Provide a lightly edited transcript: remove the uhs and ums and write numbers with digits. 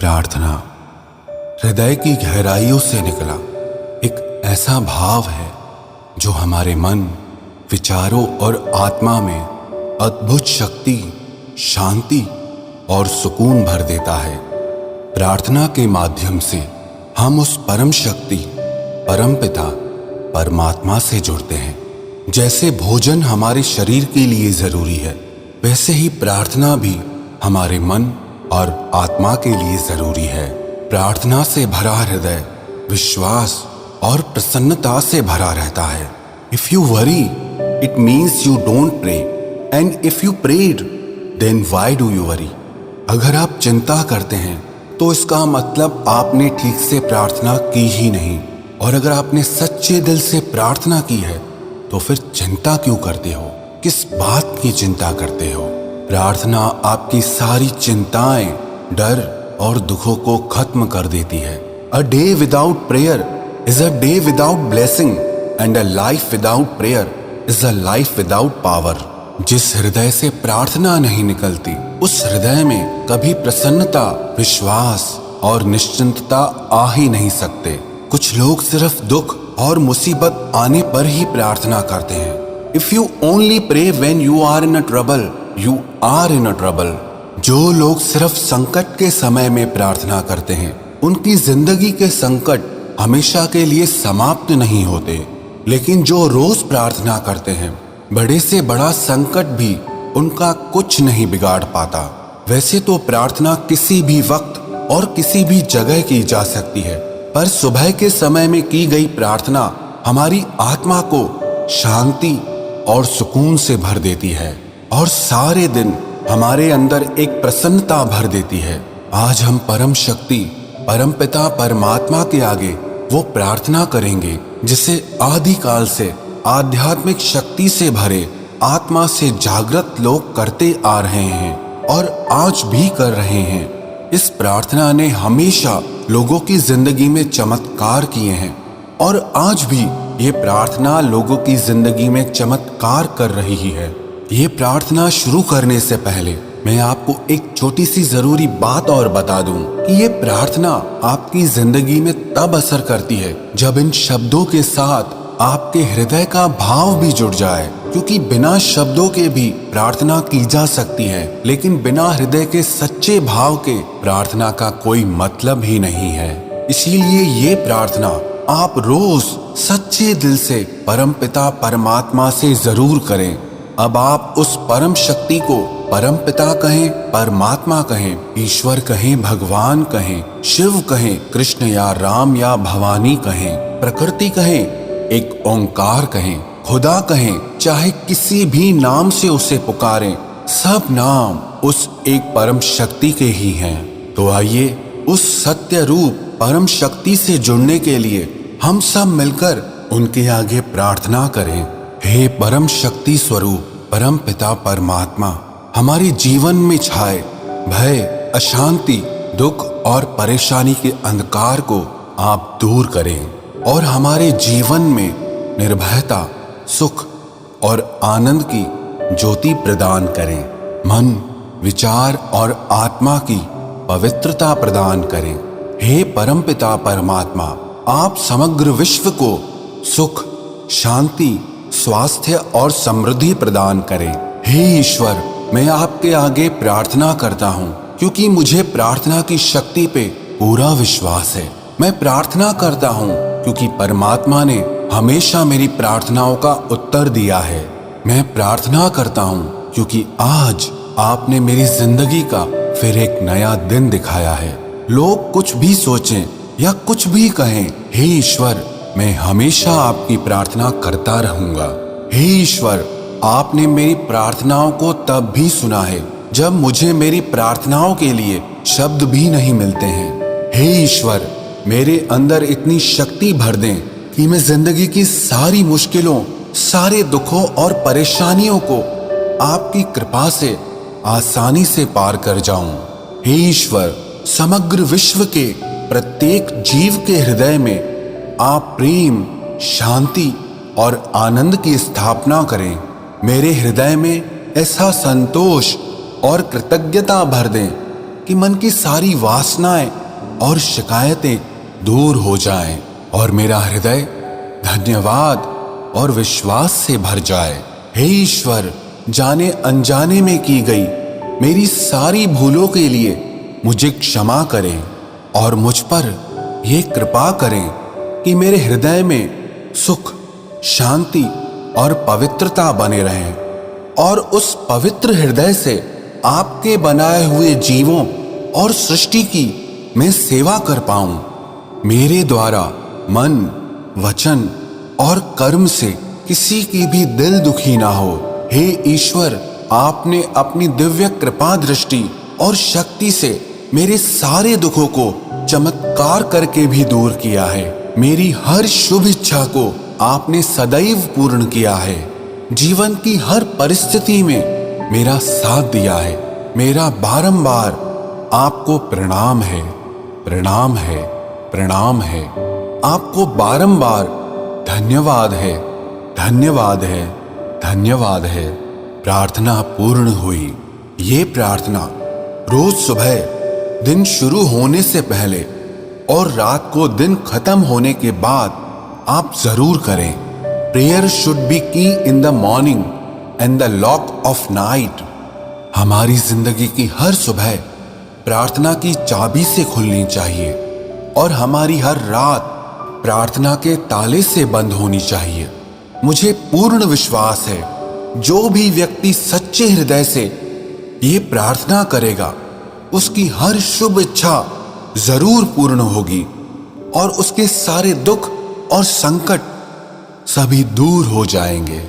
प्रार्थना हृदय की गहराइयों से निकला एक ऐसा भाव है जो हमारे मन, विचारों और आत्मा में अद्भुत शक्ति, शांति और सुकून भर देता है। प्रार्थना के माध्यम से हम उस परम शक्ति, परम पिता, परमात्मा से जुड़ते हैं। जैसे भोजन हमारे शरीर के लिए जरूरी है, वैसे ही प्रार्थना भी हमारे मन और आत्मा के लिए जरूरी है। प्रार्थना से भरा हृदय विश्वास और प्रसन्नता से भरा रहता है। If you worry it means you don't pray, and if you prayed then why do you worry. अगर आप चिंता करते हैं तो इसका मतलब आपने ठीक से प्रार्थना की ही नहीं, और अगर आपने सच्चे दिल से प्रार्थना की है तो फिर चिंता क्यों करते हो? किस बात की चिंता करते हो? प्रार्थना आपकी सारी चिंताएं, डर और दुखों को खत्म कर देती है। A day without prayer is a day without blessing, and a life without prayer is a life without power. जिस हृदय से प्रार्थना नहीं निकलती, उस हृदय में कभी प्रसन्नता, विश्वास और निश्चिंतता आ ही नहीं सकते। कुछ लोग सिर्फ दुख और मुसीबत आने पर ही प्रार्थना करते हैं। If you only pray when you are in a trouble, you are in a trouble. जो लोग सिर्फ संकट के समय में प्रार्थना करते हैं, उनकी जिंदगी के संकट हमेशा के लिए समाप्त नहीं होते। लेकिन जो रोज प्रार्थना करते हैं, बड़े से बड़ा संकट भी उनका कुछ नहीं बिगाड़ पाता। वैसे तो प्रार्थना किसी भी वक्त और किसी भी जगह की जा सकती है, पर सुबह के समय में की गई प्रार्थना हमारी आत्मा को शांति और सुकून से भर देती है और सारे दिन हमारे अंदर एक प्रसन्नता भर देती है। आज हम परम शक्ति, परम पिता परमात्मा के आगे वो प्रार्थना करेंगे जिसे आदिकाल से आध्यात्मिक शक्ति से भरे, आत्मा से जागृत लोग करते आ रहे हैं और आज भी कर रहे हैं। इस प्रार्थना ने हमेशा लोगों की जिंदगी में चमत्कार किए हैं और आज भी ये प्रार्थना लोगों की जिंदगी में चमत्कार कर रही है। ये प्रार्थना शुरू करने से पहले मैं आपको एक छोटी सी जरूरी बात और बता दूं कि ये प्रार्थना आपकी जिंदगी में तब असर करती है जब इन शब्दों के साथ आपके हृदय का भाव भी जुड़ जाए। क्योंकि बिना शब्दों के भी प्रार्थना की जा सकती है, लेकिन बिना हृदय के सच्चे भाव के प्रार्थना का कोई मतलब ही नहीं है। इसीलिए ये प्रार्थना आप रोज सच्चे दिल से परमपिता परमात्मा से जरूर करें। अब आप उस परम शक्ति को परमपिता कहें, परमात्मा कहें, ईश्वर कहें, भगवान कहें, शिव कहें, कृष्ण या राम या भवानी कहें, प्रकृति कहें, एक ओंकार कहें, खुदा कहें, चाहे किसी भी नाम से उसे पुकारें, सब नाम उस एक परम शक्ति के ही हैं। तो आइए उस सत्य रूप परम शक्ति से जुड़ने के लिए हम सब मिलकर उनके आगे प्रार्थना करें। हे परम शक्ति स्वरूप परम पिता परमात्मा, हमारे जीवन में छाए भय, अशांति, दुख और परेशानी के अंधकार को आप दूर करें और हमारे जीवन में निर्भयता, सुख और आनंद की ज्योति प्रदान करें। मन, विचार और आत्मा की पवित्रता प्रदान करें। हे परमपिता परमात्मा, आप समग्र विश्व को सुख, शांति, स्वास्थ्य और समृद्धि प्रदान करें। हे ईश्वर, मैं आपके आगे प्रार्थना करता हूँ क्योंकि मुझे प्रार्थना की शक्ति पे पूरा विश्वास है। मैं प्रार्थना करता हूँ क्योंकि परमात्मा ने हमेशा मेरी प्रार्थनाओं का उत्तर दिया है। मैं प्रार्थना करता हूँ क्योंकि आज आपने मेरी जिंदगी का फिर एक नया दिन दिखाया है। लोग कुछ भी सोचें या कुछ भी कहें, हे ईश्वर, मैं हमेशा आपकी प्रार्थना करता रहूंगा। हे ईश्वर, आपने मेरी प्रार्थनाओं को तब भी सुना है जब मुझे मेरी प्रार्थनाओं के लिए शब्द भी नहीं मिलते हैं। हे ईश्वर, मेरे अंदर इतनी शक्ति भर दें कि मैं जिंदगी की सारी मुश्किलों, सारे दुखों और परेशानियों को आपकी कृपा से आसानी से पार कर जाऊं। हे ईश्वर, समग्र विश्व के प्रत्येक जीव के हृदय में आप प्रेम, शांति और आनंद की स्थापना करें। मेरे हृदय में ऐसा संतोष और कृतज्ञता भर दें कि मन की सारी वासनाएं और शिकायतें दूर हो जाएं और मेरा हृदय धन्यवाद और विश्वास से भर जाए। हे ईश्वर, जाने अनजाने में की गई मेरी सारी भूलों के लिए मुझे क्षमा करें और मुझ पर यह कृपा करें कि मेरे हृदय में सुख, शांति और पवित्रता बने रहें और उस पवित्र हृदय से आपके बनाए हुए जीवों और सृष्टि की मैं सेवा कर पाऊं। मेरे द्वारा मन, वचन और कर्म से किसी की भी दिल दुखी ना हो। हे ईश्वर, आपने अपनी दिव्य कृपा दृष्टि और शक्ति से मेरे सारे दुखों को चमत्कार करके भी दूर किया है। मेरी हर शुभ इच्छा को आपने सदैव पूर्ण किया है। जीवन की हर परिस्थिति में मेरा साथ दिया है। मेरा बारंबार आपको प्रणाम है, प्रणाम है, प्रणाम है। आपको बारंबार धन्यवाद है, धन्यवाद है, धन्यवाद है। प्रार्थना पूर्ण हुई। ये प्रार्थना रोज सुबह दिन शुरू होने से पहले और रात को दिन खत्म होने के बाद आप जरूर करें। प्रेयर शुड बी की in the morning and the lock of night. हमारी जिंदगी की हर सुबह प्रार्थना की चाबी से खुलनी चाहिए और हमारी हर रात प्रार्थना के ताले से बंद होनी चाहिए। मुझे पूर्ण विश्वास है, जो भी व्यक्ति सच्चे हृदय से ये प्रार्थना करेगा उसकी हर शुभ इच्छा जरूर पूर्ण होगी और उसके सारे दुख और संकट सभी दूर हो जाएंगे।